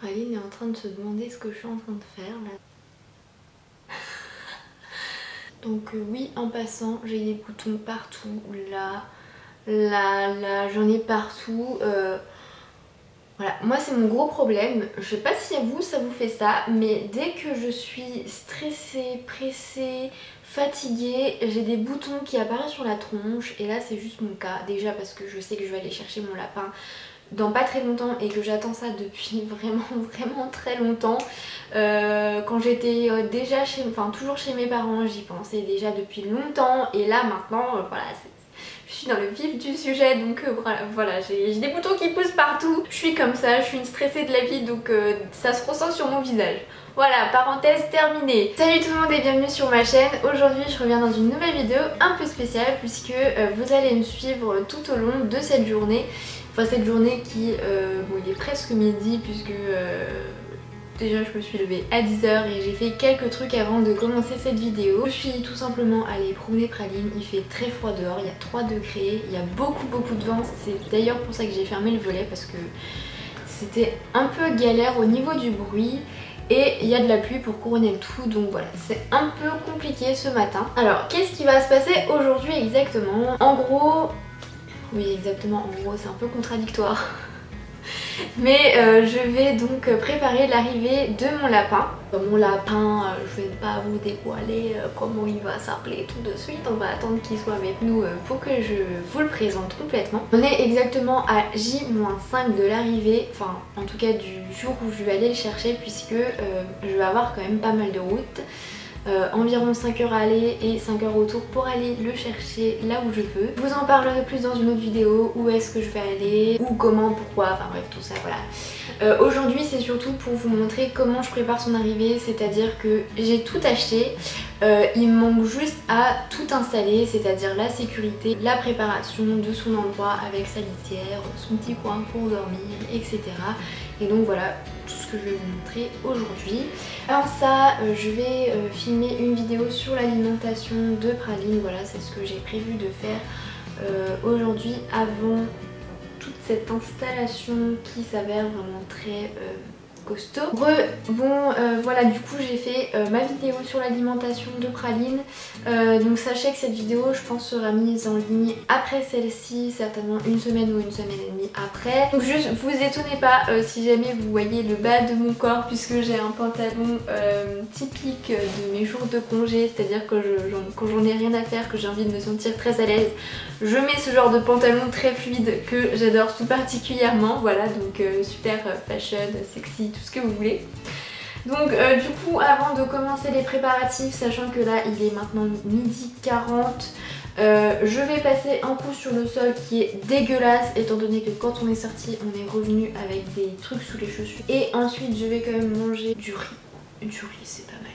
Praline est en train de se demander ce que je suis en train de faire là. Donc oui, en passant, j'ai des boutons partout, là, j'en ai partout. Voilà, moi c'est mon gros problème. Je sais pas si à vous ça vous fait ça, mais dès que je suis stressée, pressée, fatiguée, j'ai des boutons qui apparaissent sur la tronche. Et là c'est juste mon cas, déjà parce que je sais que je vais aller chercher mon lapin dans pas très longtemps et que j'attends ça depuis vraiment très longtemps. Quand j'étais déjà toujours chez mes parents, j'y pensais déjà depuis longtemps. Et là maintenant, voilà, je suis dans le vif du sujet, donc voilà, j'ai des boutons qui poussent partout. Je suis comme ça, je suis une stressée de la vie, donc ça se ressent sur mon visage. Voilà, parenthèse terminée. Salut tout le monde et bienvenue sur ma chaîne. Aujourd'hui je reviens dans une nouvelle vidéo un peu spéciale puisque vous allez me suivre tout au long de cette journée. Enfin cette journée qui, bon il est presque midi puisque déjà je me suis levée à 10 h et j'ai fait quelques trucs avant de commencer cette vidéo. Je suis tout simplement allée promener Praline, il fait très froid dehors, il y a 3 degrés, il y a beaucoup de vent. C'est d'ailleurs pour ça que j'ai fermé le volet parce que c'était un peu galère au niveau du bruit. Et il y a de la pluie pour couronner le tout, donc voilà, c'est un peu compliqué ce matin. Alors, qu'est-ce qui va se passer aujourd'hui exactement? En gros, oui exactement, en gros c'est un peu contradictoire. Mais je vais donc préparer l'arrivée de mon lapin. Mon lapin, je vais pas vous dévoiler comment il va s'appeler tout de suite. On va attendre qu'il soit avec nous pour que je vous le présente complètement. On est exactement à J-5 de l'arrivée, enfin en tout cas du jour où je vais aller le chercher puisque je vais avoir quand même pas mal de route. Environ 5 heures à aller et 5 heures retour pour aller le chercher là où je veux. Je vous en parlerai plus dans une autre vidéo, où est-ce que je vais aller, où, comment, pourquoi, enfin bref tout ça voilà. Aujourd'hui c'est surtout pour vous montrer comment je prépare son arrivée, c'est-à-dire que j'ai tout acheté, il me manque juste à tout installer, c'est-à-dire la sécurité, la préparation de son endroit avec sa litière, son petit coin pour dormir, etc. Et donc voilà tout ce que je vais vous montrer aujourd'hui. Avant ça, je vais filmer une vidéo sur l'alimentation de Praline. Voilà, c'est ce que j'ai prévu de faire aujourd'hui avant toute cette installation qui s'avère vraiment très costaud. Voilà, du coup j'ai fait ma vidéo sur l'alimentation de Praline. Donc sachez que cette vidéo je pense sera mise en ligne après celle-ci, certainement une semaine ou une semaine et demie après. Donc juste vous étonnez pas si jamais vous voyez le bas de mon corps puisque j'ai un pantalon typique de mes jours de congé, c'est-à-dire que quand j'en ai rien à faire, que j'ai envie de me sentir très à l'aise, je mets ce genre de pantalon très fluide que j'adore tout particulièrement. Voilà, donc super fashion, sexy, tout ce que vous voulez. Donc du coup avant de commencer les préparatifs, sachant que là il est maintenant midi 40, je vais passer un coup sur le sol qui est dégueulasse étant donné que quand on est sorti on est revenu avec des trucs sous les chaussures. Et ensuite je vais quand même manger du riz. Du riz c'est pas mal.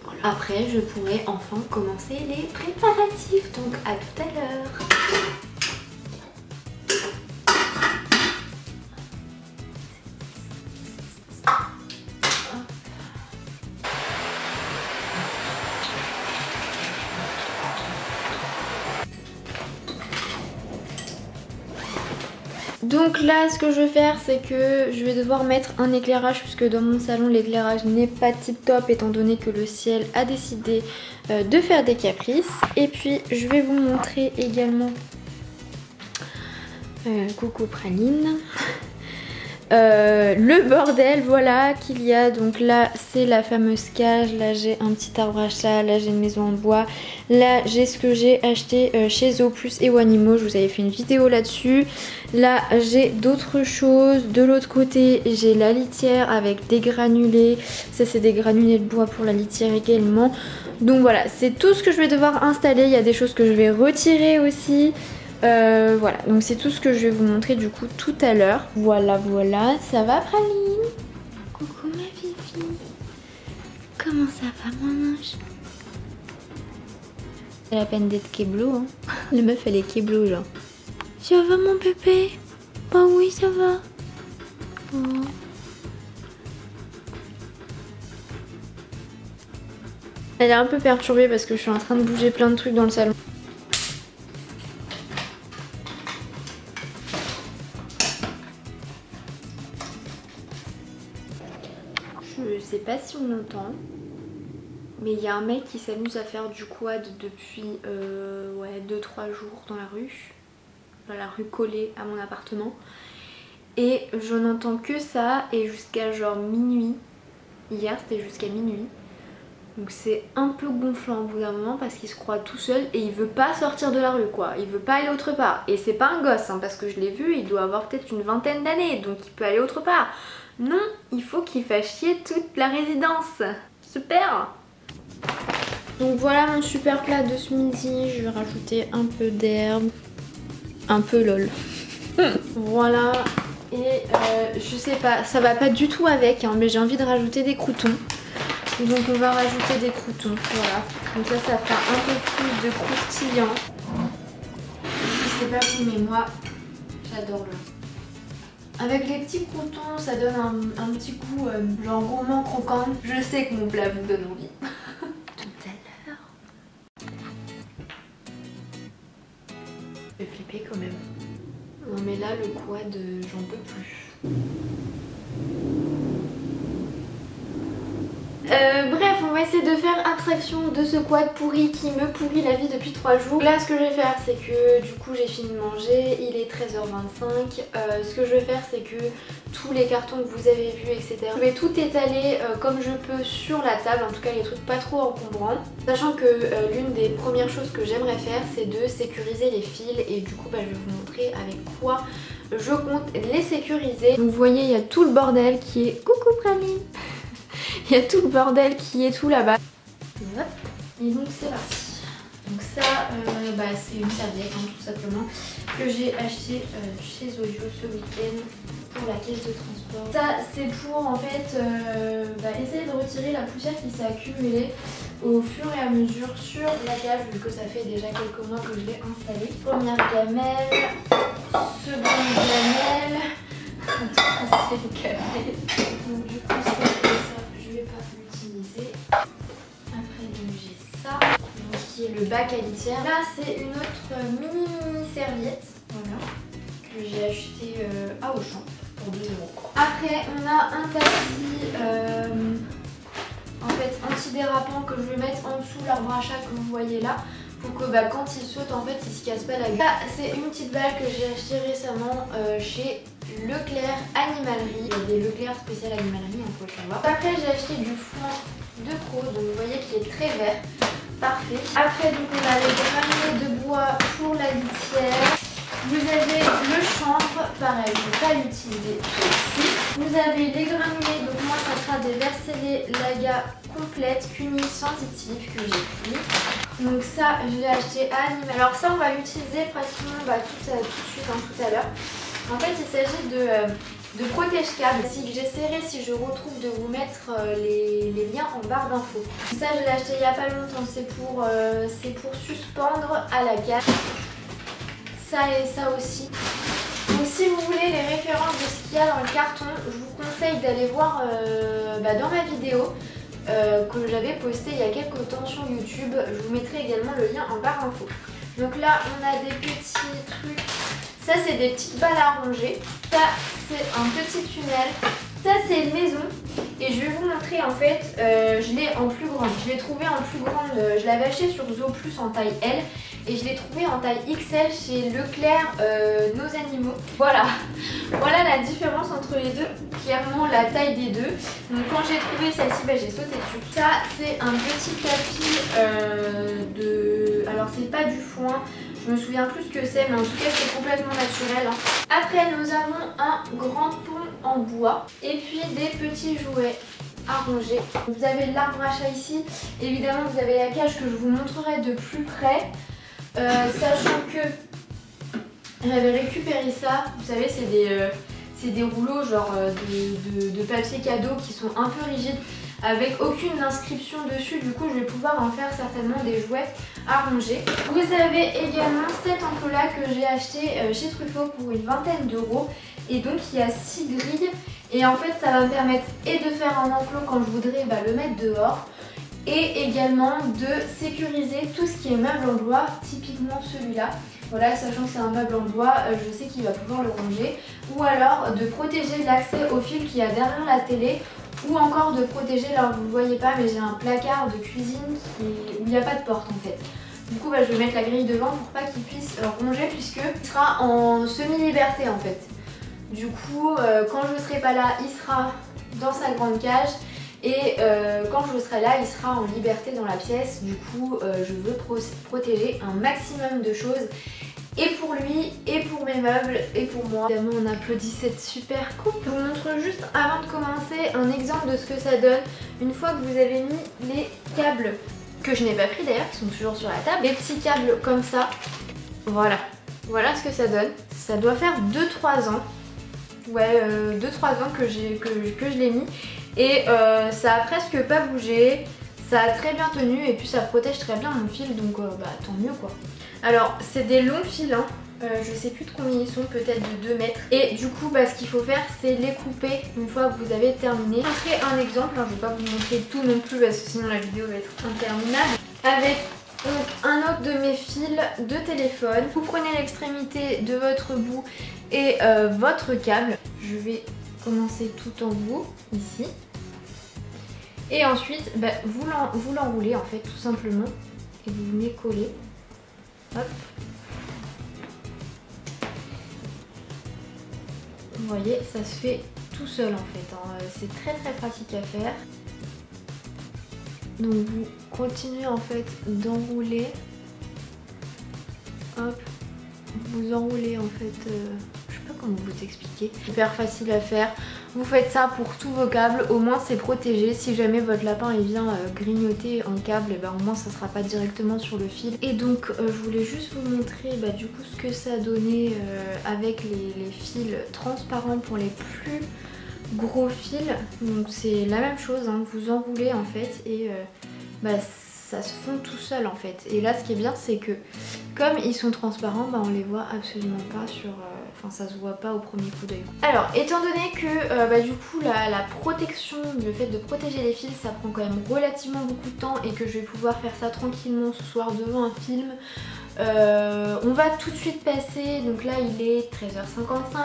Voilà. Après je pourrai enfin commencer les préparatifs, donc à tout à l'heure. Donc là ce que je vais faire c'est que je vais devoir mettre un éclairage puisque dans mon salon l'éclairage n'est pas tip top étant donné que le ciel a décidé de faire des caprices. Et puis je vais vous montrer également, coucou Praline, le bordel voilà qu'il y a. Donc là c'est la fameuse cage, là j'ai un petit arbre à chat, là j'ai une maison en bois, là j'ai ce que j'ai acheté chez Zooplus et Wanimo, je vous avais fait une vidéo là-dessus. Là j'ai d'autres choses, de l'autre côté j'ai la litière avec des granulés, ça c'est des granulés de bois pour la litière également. Donc voilà, c'est tout ce que je vais devoir installer, il y a des choses que je vais retirer aussi. Voilà, donc c'est tout ce que je vais vous montrer du coup tout à l'heure. Voilà, ça va Praline? Coucou ma fifi. Comment ça va mon ange? C'est la peine d'être kéblo hein. La meuf elle est kéblo genre. Ça va mon bébé? Bah oui ça va. Oh. Elle est un peu perturbée parce que je suis en train de bouger plein de trucs dans le salon. je sais pas si on l'entend, mais il y a un mec qui s'amuse à faire du quad depuis ouais, 2-3 jours dans la rue collée à mon appartement. Et je n'entends que ça et jusqu'à genre minuit. Hier c'était jusqu'à minuit. Donc c'est un peu gonflant au bout d'un moment parce qu'il se croit tout seul et il veut pas sortir de la rue quoi. Il veut pas aller autre part. Et c'est pas un gosse hein, parce que je l'ai vu, il doit avoir peut-être une vingtaine d'années donc il peut aller autre part. Non, il faut qu'il fasse chier toute la résidence. Super! Donc voilà mon super plat de ce midi. Je vais rajouter un peu d'herbe. Un peu lol. Voilà. Et je sais pas, ça va pas du tout avec hein, mais j'ai envie de rajouter des croûtons. Donc on va rajouter des croûtons, voilà. Donc ça fera un peu plus de croustillant. Je sais pas vous mais moi j'adore le. Avec les petits croûtons ça donne un petit goût genre gourmand croquant. Je sais que mon plat vous donne envie. Tout à l'heure. Je vais flipper quand même. Non mais là le quad j'en peux plus. Bref, on va essayer de faire abstraction de ce quad pourri qui me pourrit la vie depuis 3 jours. Là ce que je vais faire c'est que du coup j'ai fini de manger, il est 13h25. Ce que je vais faire c'est que tous les cartons que vous avez vus etc. je vais tout étaler comme je peux sur la table, en tout cas les trucs pas trop encombrants. Sachant que l'une des premières choses que j'aimerais faire c'est de sécuriser les fils et du coup je vais vous montrer avec quoi je compte les sécuriser. Vous voyez il y a tout le bordel qui est... Coucou Praline. Il y a tout le bordel qui est tout là-bas. Et donc c'est parti. Donc ça, c'est une serviette hein, tout simplement que j'ai acheté chez Zodio ce week-end pour la caisse de transport. Ça c'est pour en fait essayer de retirer la poussière qui s'est accumulée au fur et à mesure sur la cage vu que ça fait déjà quelques mois que je l'ai installée. Première gamelle, seconde gamelle, troisième gamelle. Donc du coup c'est ça, je vais pas l'utiliser. Après donc j'ai ça, donc, qui est le bac à litière. Là c'est une autre mini serviette, voilà, que j'ai acheté à Auchan pour 2 €. Après on a un tapis en fait antidérapant que je vais mettre en dessous l'arbre à chat que vous voyez là pour que quand il saute en fait il se casse pas la gueule. Là c'est une petite balle que j'ai acheté récemment chez Leclerc Animalerie. Il y a des Leclerc spécial animalerie, il faut le savoir. Après j'ai acheté du foin de croc, donc vous voyez qu'il est très vert. Parfait. Après donc on a les granulés de bois pour la litière. Vous avez le chanvre, pareil, je ne vais pas l'utiliser tout de suite. Vous avez les granulés, donc moi ça sera des Vercelli Laga complètes, cunis sensitifs que j'ai pris. Donc ça je l'ai acheté à Animal. Alors ça on va l'utiliser pratiquement tout de suite, tout à l'heure. En fait il s'agit de protège-câble. J'essaierai si je retrouve de vous mettre les liens en barre d'infos. Ça je l'ai acheté il n'y a pas longtemps, c'est pour suspendre à la cage. Ça et ça aussi. Donc si vous voulez les références de ce qu'il y a dans le carton, je vous conseille d'aller voir dans ma vidéo que j'avais postée il y a quelques temps sur YouTube. Je vous mettrai également le lien en barre d'infos. Donc là on a des petits trucs. Ça c'est des petites balles à ronger. Ça c'est un petit tunnel. Ça c'est une maison. Et je vais vous montrer en fait, je l'ai en plus grande. Je l'ai trouvé en plus grande, je l'avais acheté sur Zooplus en taille L. Et je l'ai trouvé en taille XL chez Leclerc Nos Animaux. Voilà la différence entre les deux. Clairement la taille des deux. Donc quand j'ai trouvé celle-ci, j'ai sauté dessus. Ça c'est un petit tapis alors c'est pas du foin. Je me souviens plus ce que c'est, mais en tout cas c'est complètement naturel. Après nous avons un grand pont en bois. Et puis des petits jouets à ronger. Vous avez l'arbre à chat ici. Évidemment vous avez la cage que je vous montrerai de plus près. Sachant que j'avais récupéré ça, vous savez c'est des rouleaux genre de papier cadeau qui sont un peu rigides avec aucune inscription dessus, du coup je vais pouvoir en faire certainement des jouets à ronger. Vous avez également cette ampoule là que j'ai acheté chez Truffaut pour une vingtaine d'euros et donc il y a 6 grilles et en fait ça va me permettre et de faire un enclos quand je voudrais le mettre dehors et également de sécuriser tout ce qui est meuble en bois, typiquement celui-là. Voilà, sachant que c'est un meuble en bois, je sais qu'il va pouvoir le ranger. Ou alors de protéger l'accès au fil qu'il y a derrière la télé Ou encore de protéger, alors vous ne voyez pas mais j'ai un placard de cuisine où il n'y a pas de porte en fait. Du coup je vais mettre la grille devant pour pas qu'il puisse ronger puisqu'il sera en semi-liberté en fait. Du coup quand je ne serai pas là il sera dans sa grande cage et quand je serai là il sera en liberté dans la pièce. Du coup je veux protéger un maximum de choses. Et pour lui, et pour mes meubles, et pour moi. Évidemment on applaudit cette super coupe. Je vous montre juste avant de commencer un exemple de ce que ça donne une fois que vous avez mis les câbles, que je n'ai pas pris d'ailleurs, qui sont toujours sur la table. Les petits câbles comme ça, voilà. Voilà ce que ça donne. Ça doit faire 2-3 ans. Ouais, 2-3 ans que je l'ai mis. Et ça a presque pas bougé. Ça a très bien tenu et puis ça protège très bien mon fil, donc tant mieux quoi. Alors c'est des longs fils, hein. Je sais plus de combien ils sont, peut-être de 2 mètres. Et du coup ce qu'il faut faire c'est les couper une fois que vous avez terminé. Je vous montrer un exemple, hein. Je vais pas vous montrer tout non plus parce que sinon la vidéo va être interminable. Avec donc un autre de mes fils de téléphone. Vous prenez l'extrémité de votre bout et votre câble. Je vais commencer tout en bout ici. Et ensuite, vous l'enroulez en fait tout simplement et vous venez coller. Hop. Vous voyez, ça se fait tout seul en fait. Hein. C'est très très pratique à faire. Donc vous continuez en fait d'enrouler. Hop. Vous enroulez en fait. Je sais pas comment vous expliquer. Super facile à faire. Vous faites ça pour tous vos câbles, au moins c'est protégé. Si jamais votre lapin il vient grignoter un câble, au moins ça sera pas directement sur le fil. Et donc je voulais juste vous montrer du coup ce que ça donnait avec les fils transparents pour les plus gros fils. Donc c'est la même chose, hein. Vous enroulez en fait et ça se fond tout seul en fait. Et là ce qui est bien c'est que comme ils sont transparents, on les voit absolument pas sur... Enfin ça se voit pas au premier coup d'œil. Alors étant donné que du coup la protection, le fait de protéger les fils ça prend quand même relativement beaucoup de temps et que je vais pouvoir faire ça tranquillement ce soir devant un film. On va tout de suite passer, donc là il est 13h55,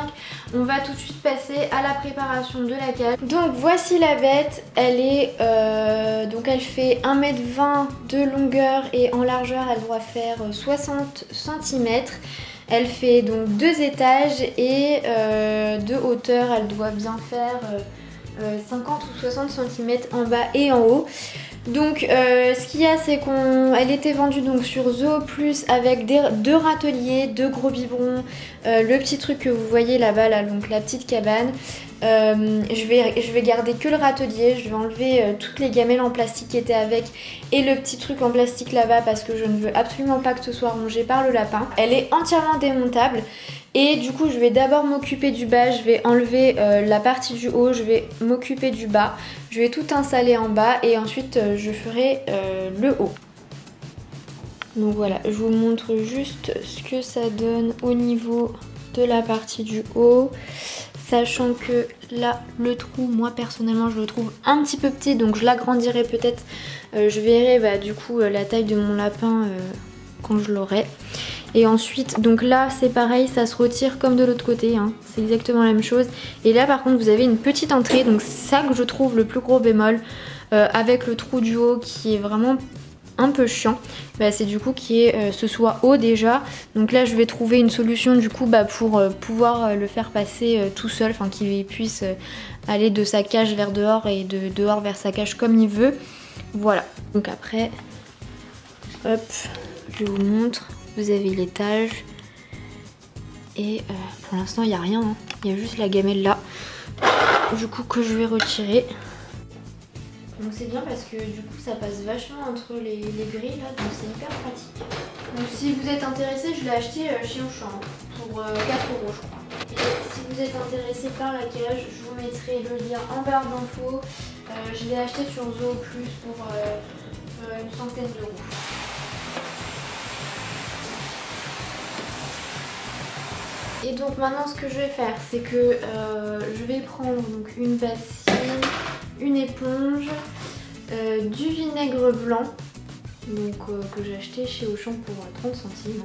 on va tout de suite passer à la préparation de la cage. Donc voici la bête, elle est donc elle fait 1m20 de longueur et en largeur elle doit faire 60 cm. Elle fait donc 2 étages et de hauteur elle doit bien faire 50 ou 60 cm en bas et en haut. Donc ce qu'il y a c'est qu'elle était vendue donc sur Zoo Plus avec 2 râteliers, 2 gros biberons, le petit truc que vous voyez là-bas, là, donc la petite cabane. Je vais garder que le râtelier, je vais enlever toutes les gamelles en plastique qui étaient avec et le petit truc en plastique là-bas parce que je ne veux absolument pas que ce soit rongé par le lapin. Elle est entièrement démontable. Et du coup je vais d'abord m'occuper du bas, je vais enlever la partie du haut, je vais m'occuper du bas, je vais tout installer en bas et ensuite je ferai le haut. Donc voilà, je vous montre juste ce que ça donne au niveau de la partie du haut. Sachant que là le trou, moi personnellement je le trouve un petit peu petit, donc je l'agrandirai peut-être. Je verrai du coup la taille de mon lapin quand je l'aurai. Et ensuite, donc là c'est pareil, ça se retire comme de l'autre côté, hein. C'est exactement la même chose. Et là par contre vous avez une petite entrée, donc c'est ça que je trouve le plus gros bémol avec le trou du haut qui est vraiment un peu chiant. C'est du coup ce soit haut déjà. Donc là je vais trouver une solution du coup pour pouvoir le faire passer tout seul, enfin qu'il puisse aller de sa cage vers dehors et de dehors vers sa cage comme il veut. Voilà, donc après, hop, je vous montre. Vous avez l'étage et pour l'instant il n'y a rien, hein. Il y a juste la gamelle là du coup que je vais retirer. Donc c'est bien parce que du coup ça passe vachement entre les grilles là, donc c'est hyper pratique. Donc si vous êtes intéressé, je l'ai acheté chez Auchan pour 4 € je crois. Et si vous êtes intéressé par la cage, je vous mettrai le lien en barre d'infos. Je l'ai acheté sur Zoo Plus pour une centaine d'euros. Et donc maintenant ce que je vais faire c'est que je vais prendre donc une bassine, une éponge, du vinaigre blanc donc, que j'ai acheté chez Auchan pour 30 centimes.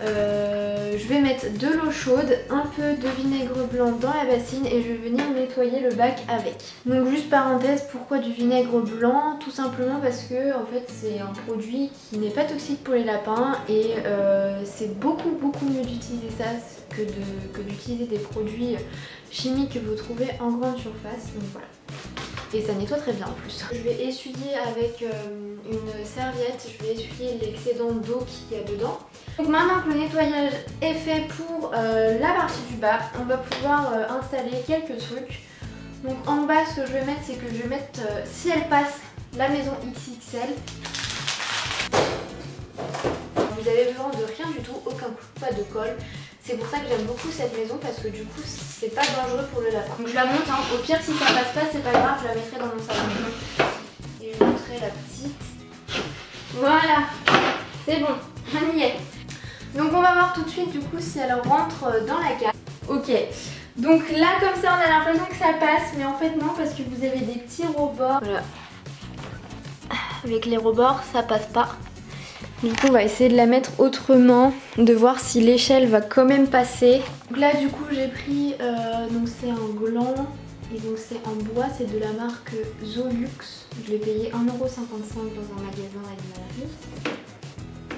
Je vais mettre de l'eau chaude, un peu de vinaigre blanc dans la bassine et je vais venir nettoyer le bac avec. Donc juste parenthèse, pourquoi du vinaigre blanc? Tout simplement parce que en fait c'est un produit qui n'est pas toxique pour les lapins et c'est beaucoup mieux d'utiliser ça que d'utiliser des produits chimiques que vous trouvez en grande surface. Donc voilà. Et ça nettoie très bien en plus. Je vais essuyer avec une serviette, je vais essuyer l'excédent d'eau qu'il y a dedans. Donc maintenant que le nettoyage est fait pour la partie du bas, on va pouvoir installer quelques trucs. Donc en bas ce que je vais mettre, c'est que je vais mettre, si elle passe, la maison XXL. Vous avez besoin de rien du tout, aucun coup, pas de colle. C'est pour ça que j'aime beaucoup cette maison parce que du coup c'est pas dangereux pour le lapin. Donc je la monte, hein. Au pire si ça passe pas c'est pas grave, je la mettrai dans mon salon. Et je montrerai la petite. Voilà, c'est bon, on y est. Donc on va voir tout de suite du coup si elle rentre dans la cage. Ok, donc là comme ça on a l'impression que ça passe mais en fait non parce que vous avez des petits rebords. Voilà. Avec les rebords ça passe pas. Du coup on va essayer de la mettre autrement, de voir si l'échelle va quand même passer. Donc là du coup j'ai pris, donc c'est un gland et donc c'est en bois, c'est de la marque Zolux. Je l'ai payé 1,55 € dans un magasin animalerie.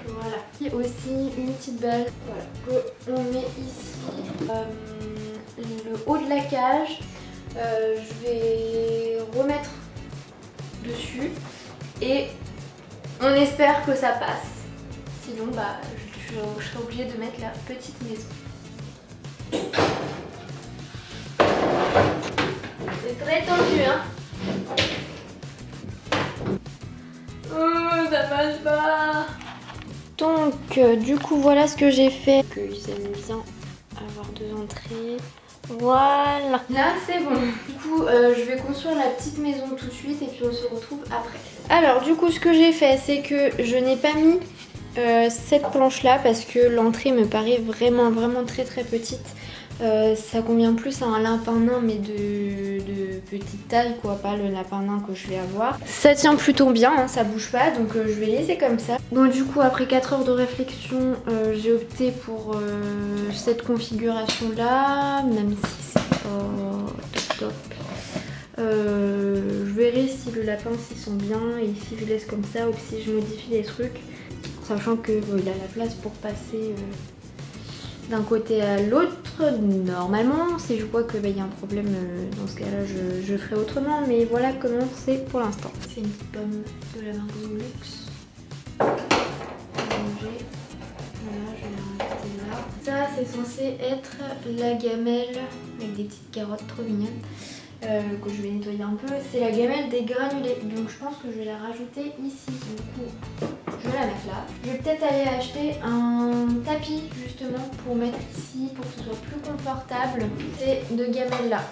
Voilà. Et aussi une petite balle, voilà, qu'on met ici. Le haut de la cage, je vais remettre dessus et on espère que ça passe. Sinon, bah, je serai obligée de mettre la petite maison. C'est très tendu, hein. Oh, ça passe pas. Donc, du coup, voilà ce que j'ai fait. Ils aiment bien avoir deux entrées. Voilà. Là, c'est bon. Du coup, je vais construire la petite maison tout de suite et puis on se retrouve après. Alors, du coup, ce que j'ai fait, c'est que je n'ai pas mis cette planche là parce que l'entrée me paraît vraiment très petite. Ça convient plus à un lapin nain mais de petite taille quoi, pas le lapin nain que je vais avoir. Ça tient plutôt bien, hein, ça bouge pas donc je vais laisser comme ça. Donc du coup après 4 heures de réflexion j'ai opté pour cette configuration là, même si c'est pas top. Je verrai si le lapin s'y sent bien et si je laisse comme ça ou si je modifie les trucs. Sachant qu'il a la place pour passer d'un côté à l'autre normalement. Si je vois qu'il y a un problème dans ce cas là je ferai autrement. Mais voilà comment c'est pour l'instant. C'est une petite pomme de la marque Zolux. Voilà, je vais la rajouter là. Ça c'est censé être la gamelle avec des petites carottes trop mignonnes. Que je vais nettoyer un peu. C'est la gamelle des granulés. Donc je pense que je vais la rajouter ici. Du coup je vais la mettre là. Je vais peut-être aller acheter un tapis justement pour mettre ici pour que ce soit plus confortable. C'est de gamelle là.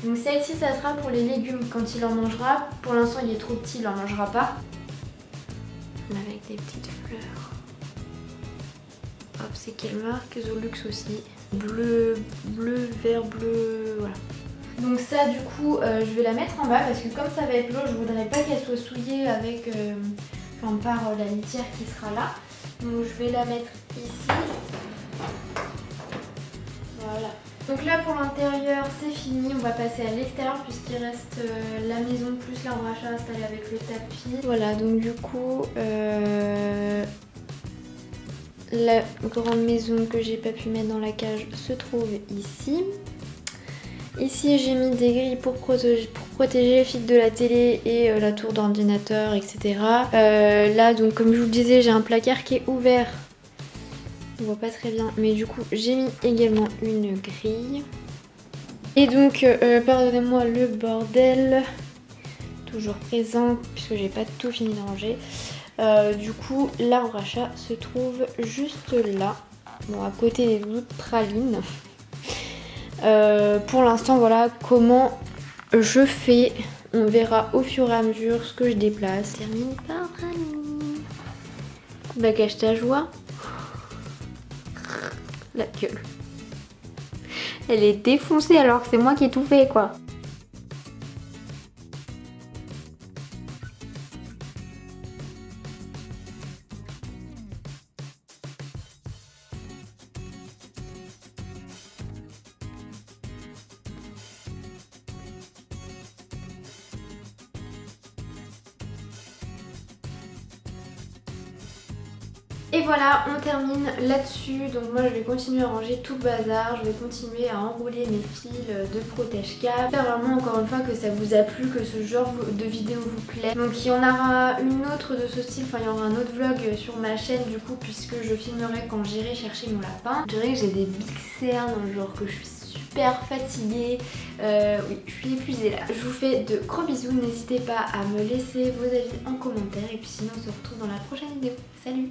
Donc celle-ci ça sera pour les légumes quand il en mangera. Pour l'instant il est trop petit, il en mangera pas. Avec des petites fleurs. Hop, c'est quelle marque? Zolux aussi. Bleu, vert, bleu, voilà. Donc ça du coup je vais la mettre en bas parce que comme ça va être l'eau, je voudrais pas qu'elle soit souillée avec par la litière qui sera là. Donc je vais la mettre ici. Voilà. Donc là pour l'intérieur c'est fini, on va passer à l'extérieur puisqu'il reste la maison plus l'arbre à chat installé avec le tapis. Voilà donc du coup la grande maison que j'ai pas pu mettre dans la cage se trouve ici. Ici j'ai mis des grilles pour protéger le fil de la télé et la tour d'ordinateur, etc. Là donc comme je vous le disais j'ai un placard qui est ouvert. On voit pas très bien mais du coup j'ai mis également une grille. Et donc pardonnez-moi le bordel. Toujours présent puisque j'ai pas tout fini de ranger. Du coup l'arbre à chat se trouve juste là. Bon à côté des doudous de praline. Pour l'instant voilà comment je fais, on verra au fur et à mesure ce que je déplace. Termine par praline. Bah cache ta joie. La gueule. Elle est défoncée alors que c'est moi qui ai tout fait quoi. Et voilà, on termine là-dessus. Donc moi je vais continuer à ranger tout le bazar, je vais continuer à enrouler mes fils de protège-cap. J'espère vraiment encore une fois que ça vous a plu, que ce genre de vidéo vous plaît. Donc il y en aura une autre de ce style, enfin il y aura un autre vlog sur ma chaîne du coup, puisque je filmerai quand j'irai chercher mon lapin. Je dirais que j'ai des big cernes, genre que je suis super fatiguée, oui je suis épuisée là. Je vous fais de gros bisous, n'hésitez pas à me laisser vos avis en commentaire et puis sinon on se retrouve dans la prochaine vidéo. Salut!